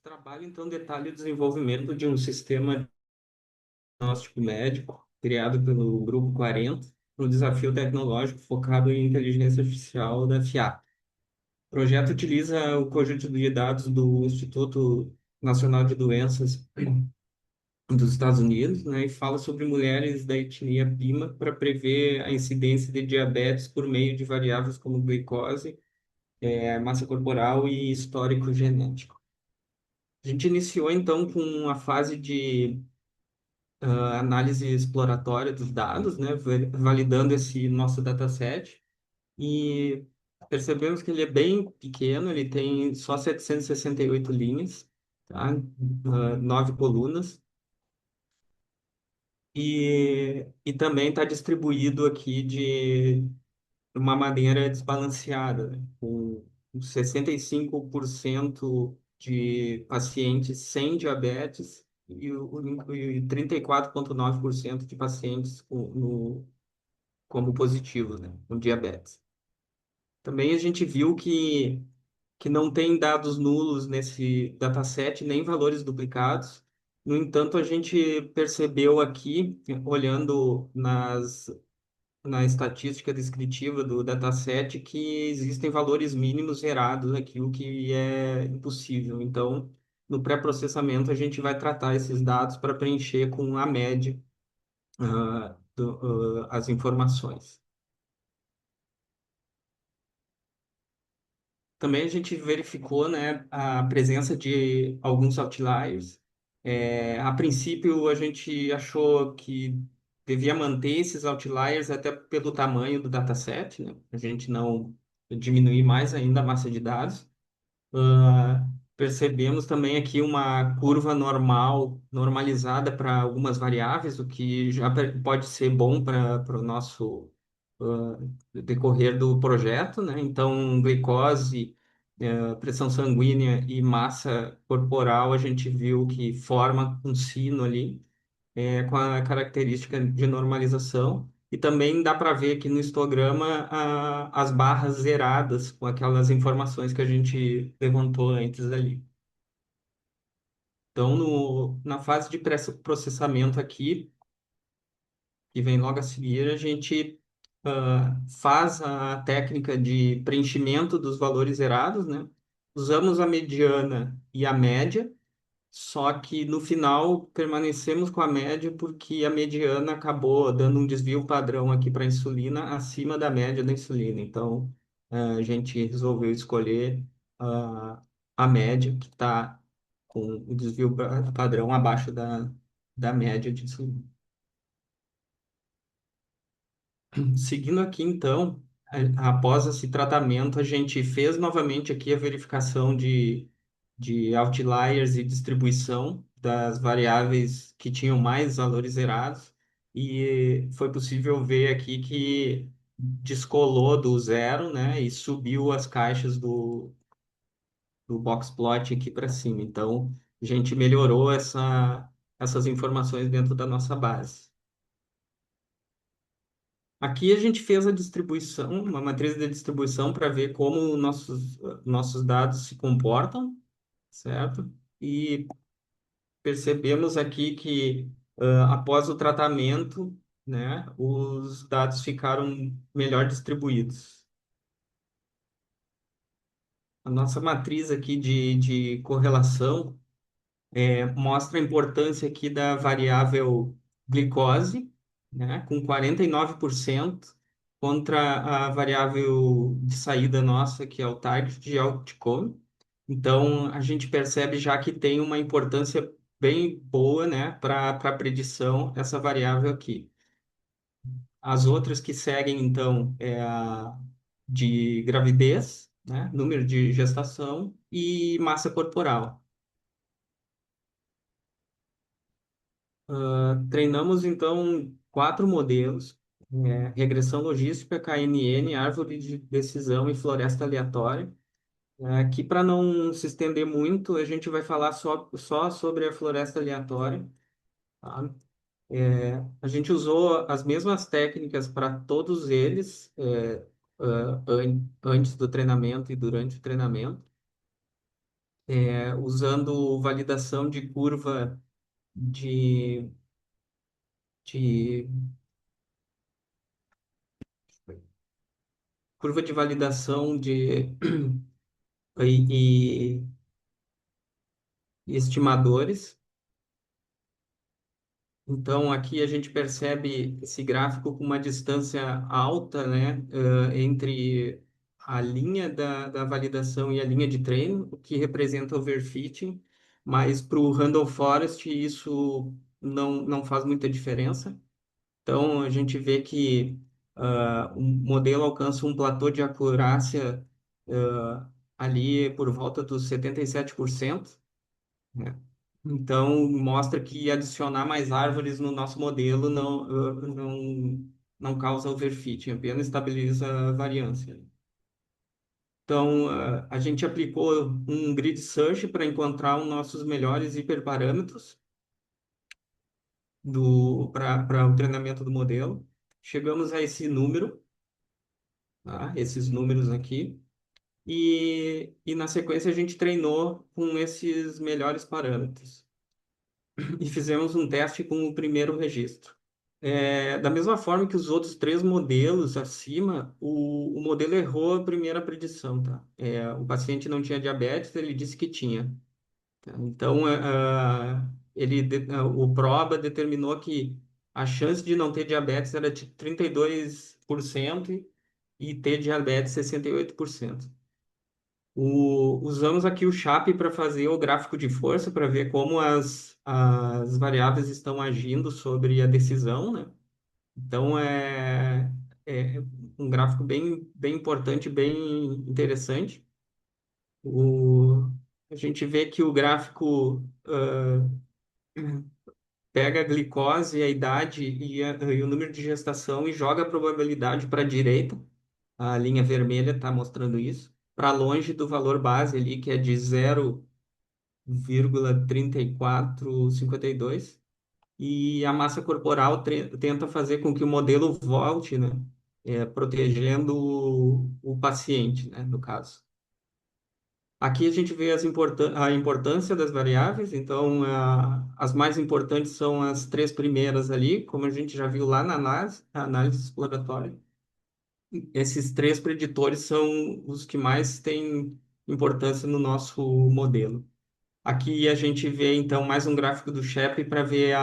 Trabalho, então, detalha o desenvolvimento de um sistema de diagnóstico médico criado pelo Grupo 40 no desafio tecnológico focado em inteligência artificial da FIA. O projeto utiliza o conjunto de dados do Instituto Nacional de Doenças dos Estados Unidos, né, e fala sobre mulheres da etnia PIMA para prever a incidência de diabetes por meio de variáveis como glicose, massa corporal e histórico genético. A gente iniciou, então, com a fase de análise exploratória dos dados, né, validando esse nosso dataset e percebemos que ele é bem pequeno, ele tem só 768 linhas, tá? 9 colunas e também está distribuído aqui de uma maneira desbalanceada, né? Com 65% de pacientes sem diabetes e 34,9% de pacientes como positivos, né, com diabetes. Também a gente viu que não tem dados nulos nesse dataset, nem valores duplicados. No entanto, a gente percebeu aqui, olhando na estatística descritiva do dataset, que existem valores mínimos gerados aqui, o que é impossível. Então, no pré-processamento, a gente vai tratar esses dados para preencher com a média, as informações. Também a gente verificou, né, a presença de alguns outliers. A princípio, a gente achou que devia manter esses outliers até pelo tamanho do dataset, né? A gente não diminuir mais ainda a massa de dados. Ah, percebemos também aqui uma curva normal, normalizada para algumas variáveis, o que já pode ser bom para o nosso ah, decorrer do projeto, né? Então, glicose, pressão sanguínea e massa corporal, a gente viu que forma um sino ali, com a característica de normalização. E também dá para ver aqui no histograma as barras zeradas com aquelas informações que a gente levantou antes ali. Então, na fase de processamento aqui, que vem logo a seguir, a gente faz a técnica de preenchimento dos valores zerados, né? Usamos a mediana e a média. Só que no final permanecemos com a média porque a mediana acabou dando um desvio padrão aqui para a insulina acima da média da insulina. Então, a gente resolveu escolher a média que está com o desvio padrão abaixo da média de insulina. Seguindo aqui, então, após esse tratamento, a gente fez novamente aqui a verificação de outliers e distribuição das variáveis que tinham mais valores zerados, e foi possível ver aqui que descolou do zero, né, e subiu as caixas do box plot aqui para cima. Então, a gente melhorou essas informações dentro da nossa base. Aqui a gente fez a distribuição, uma matriz de distribuição para ver como nossos dados se comportam, certo? E percebemos aqui que após o tratamento, né, os dados ficaram melhor distribuídos. A nossa matriz aqui de correlação mostra a importância aqui da variável glicose, né, com 49% contra a variável de saída nossa, que é o target outcome. Então, a gente percebe já que tem uma importância bem boa, né, para a predição, essa variável aqui. As outras que seguem, então, é a de gravidez, né, número de gestação e massa corporal. Treinamos, então, 4 modelos: regressão logística, KNN, árvore de decisão e floresta aleatória. Aqui, para não se estender muito, a gente vai falar só sobre a floresta aleatória, tá? A gente usou as mesmas técnicas para todos eles, antes do treinamento e durante o treinamento. usando validação de de, de curva de validação e, e estimadores. Então, aqui a gente percebe esse gráfico com uma distância alta, né, entre a linha da validação e a linha de treino, o que representa overfitting, mas para o Randall Forest isso não faz muita diferença. Então, a gente vê que o modelo alcança um platô de acurácia ali por volta dos 77%, né? Então, mostra que adicionar mais árvores no nosso modelo não causa overfitting, apenas estabiliza a variância. Então, a gente aplicou um grid search para encontrar os nossos melhores hiperparâmetros para o treinamento do modelo. Chegamos a esse número, tá? Esses números aqui. E na sequência a gente treinou com esses melhores parâmetros. E fizemos um teste com o primeiro registro. Da mesma forma que os outros três modelos acima, o modelo errou a primeira predição, tá? O paciente não tinha diabetes, ele disse que tinha. Tá? Então, o PROBA determinou que a chance de não ter diabetes era de 32% e ter diabetes 68%. Usamos aqui o SHAP para fazer o gráfico de força, para ver como as variáveis estão agindo sobre a decisão, né? Então, é um gráfico bem importante, bem interessante. O, a gente vê que o gráfico pega a glicose, a idade e o número de gestação e joga a probabilidade para a direita. A linha vermelha está mostrando isso. Para longe do valor base ali, que é de 0,3452 e a massa corporal tenta fazer com que o modelo volte, né? Protegendo o paciente, né? No caso. Aqui a gente vê a importância das variáveis, então as mais importantes são as três primeiras ali, como a gente já viu lá na análise exploratória. Esses três preditores são os que mais têm importância no nosso modelo. Aqui a gente vê então mais um gráfico do Shepley para ver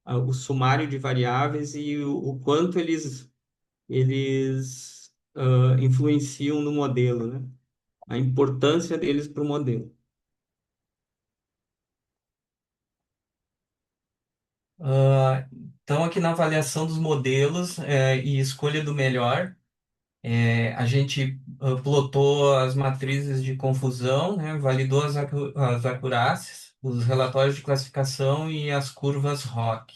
o sumário de variáveis e o quanto eles influenciam no modelo, né? A importância deles para o modelo. Então, aqui na avaliação dos modelos e escolha do melhor, a gente plotou as matrizes de confusão, né, validou as acurácias, os relatórios de classificação e as curvas ROC.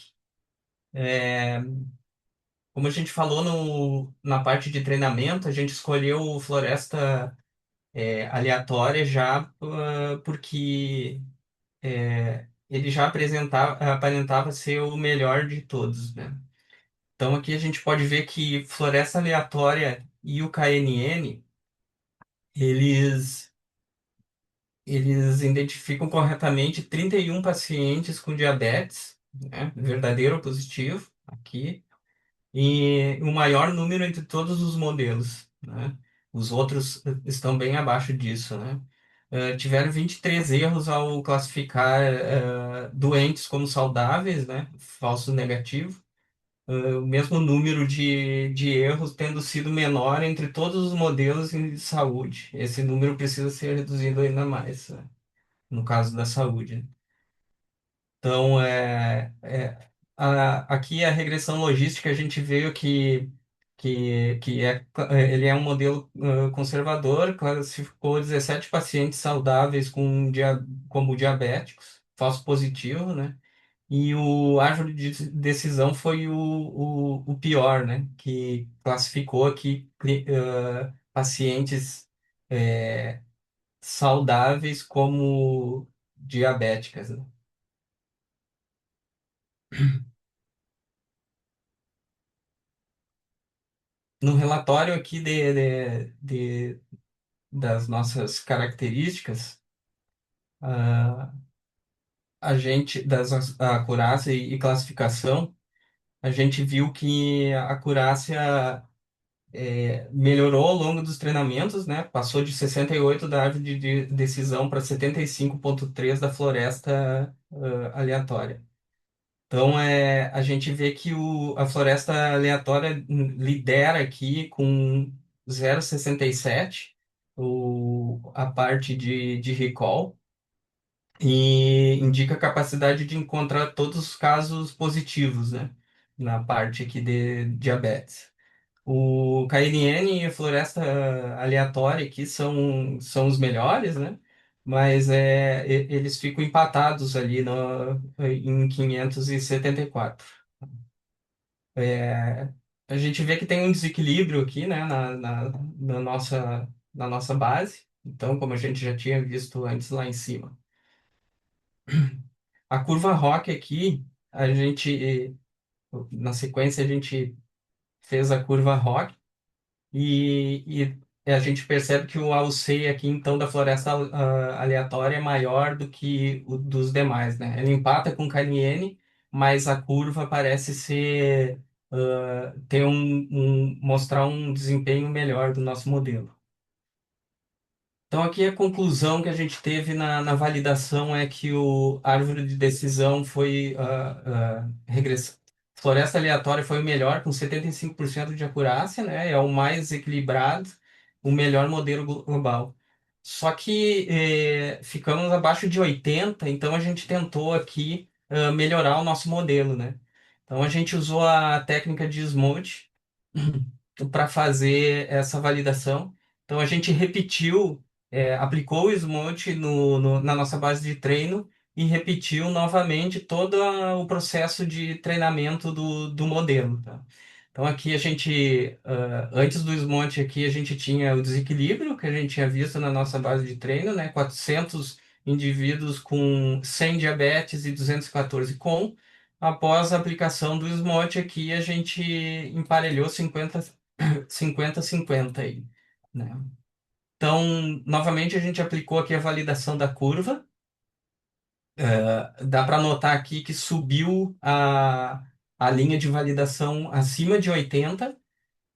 Como a gente falou na parte de treinamento, a gente escolheu floresta aleatória já porque ele já aparentava ser o melhor de todos, né? Então aqui a gente pode ver que floresta aleatória e o KNN, eles, eles identificam corretamente 31 pacientes com diabetes, né? Verdadeiro ou positivo, aqui, e o maior número entre todos os modelos, né? Os outros estão bem abaixo disso, né? Tiveram 23 erros ao classificar doentes como saudáveis, né? Falso negativo. O mesmo número de erros tendo sido menor entre todos os modelos de saúde. Esse número precisa ser reduzido ainda mais, né? No caso da saúde, né? Então, aqui a regressão logística, a gente veio ele é um modelo conservador, classificou 17 pacientes saudáveis como diabéticos, falso positivo, né? E o árvore de decisão foi o pior, né? Que classificou aqui pacientes saudáveis como diabéticas, né? No relatório aqui das nossas características, a gente, das acurácia e classificação, a gente viu que a acurácia melhorou ao longo dos treinamentos, né? Passou de 68 da árvore de decisão para 75,3 da floresta aleatória. Então, a gente vê que a floresta aleatória lidera aqui com 0,67 a parte de recall e indica a capacidade de encontrar todos os casos positivos, né? Na parte aqui de diabetes. O KNN e a floresta aleatória aqui são os melhores, né? Mas eles ficam empatados ali em 574. É, a gente vê que tem um desequilíbrio aqui, né, na nossa base. Então, como a gente já tinha visto antes lá em cima. A curva ROC aqui, na sequência, a gente fez a curva ROC e a gente percebe que o AUC aqui, então, da floresta aleatória é maior do que o dos demais, né? Ele empata com o KNN, mas a curva parece ter mostrar um desempenho melhor do nosso modelo. Então, aqui a conclusão que a gente teve na validação é que a árvore de decisão foi regressão. Floresta aleatória foi o melhor, com 75% de acurácia, né? É o mais equilibrado, o melhor modelo global. Só que ficamos abaixo de 80, então a gente tentou aqui melhorar o nosso modelo, né? Então a gente usou a técnica de Smoot para fazer essa validação. Então a gente repetiu, aplicou o Smoot na nossa base de treino e repetiu novamente todo o processo de treinamento do modelo, tá? Então aqui antes do Smoot aqui a gente tinha o desequilíbrio que a gente tinha visto na nossa base de treino, né? 400 indivíduos com 100 diabetes e 214 com. Após a aplicação do Smoot aqui, a gente emparelhou 50-50 aí, né? Então, novamente, a gente aplicou aqui a validação da curva. Dá para notar aqui que subiu a linha de validação acima de 80,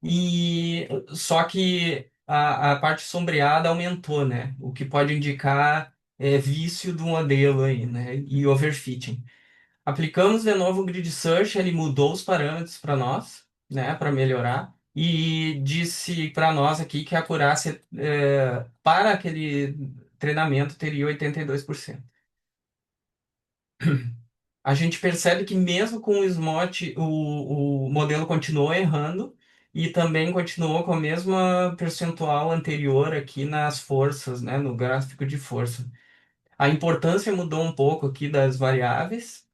e só que a parte sombreada aumentou, né? O que pode indicar vício do modelo aí, né? E overfitting. Aplicamos de novo o grid search, ele mudou os parâmetros para nós, né, para melhorar, e disse para nós aqui que a acurácia para aquele treinamento teria 82%. A gente percebe que mesmo com o SMOT, o modelo continuou errando e também continuou com a mesma percentual anterior aqui nas forças, né, no gráfico de força. A importância mudou um pouco aqui das variáveis.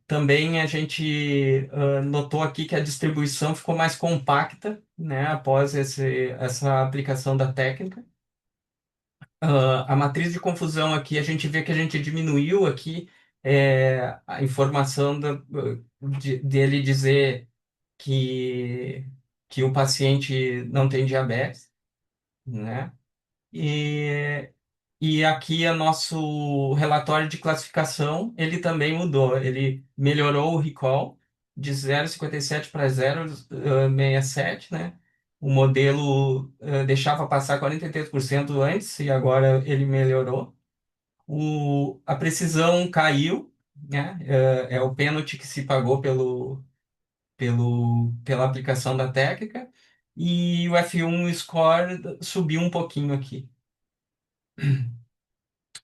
Também a gente notou aqui que a distribuição ficou mais compacta, né, após essa aplicação da técnica. A matriz de confusão aqui, a gente vê que a gente diminuiu aqui a informação dele dizer que, que o paciente não tem diabetes, né? E, e aqui é nosso relatório de classificação, ele também mudou. Ele melhorou o recall de 0,57 para 0,67, né? O modelo deixava passar 43% antes e agora ele melhorou. A precisão caiu, né? É o pênalti que se pagou pela aplicação da técnica. E o F1 score subiu um pouquinho aqui.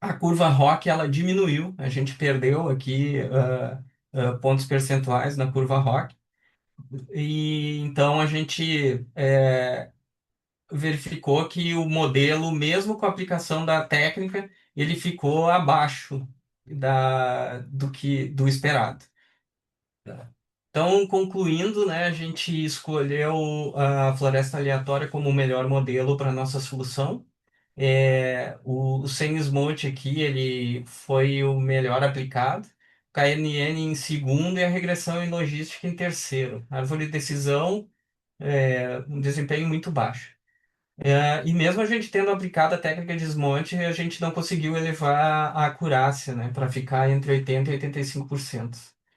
A curva ROC ela diminuiu, a gente perdeu aqui pontos percentuais na curva ROC, e então a gente verificou que o modelo, mesmo com a aplicação da técnica, ele ficou abaixo do esperado. Então, concluindo, né, a gente escolheu a floresta aleatória como o melhor modelo para nossa solução. O Sem Smoke aqui, ele foi o melhor aplicado. KNN em segundo e a regressão em logística em terceiro. Árvore de decisão, um desempenho muito baixo. E mesmo a gente tendo aplicado a técnica de desmonte, a gente não conseguiu elevar a acurácia, né, para ficar entre 80% e 85%.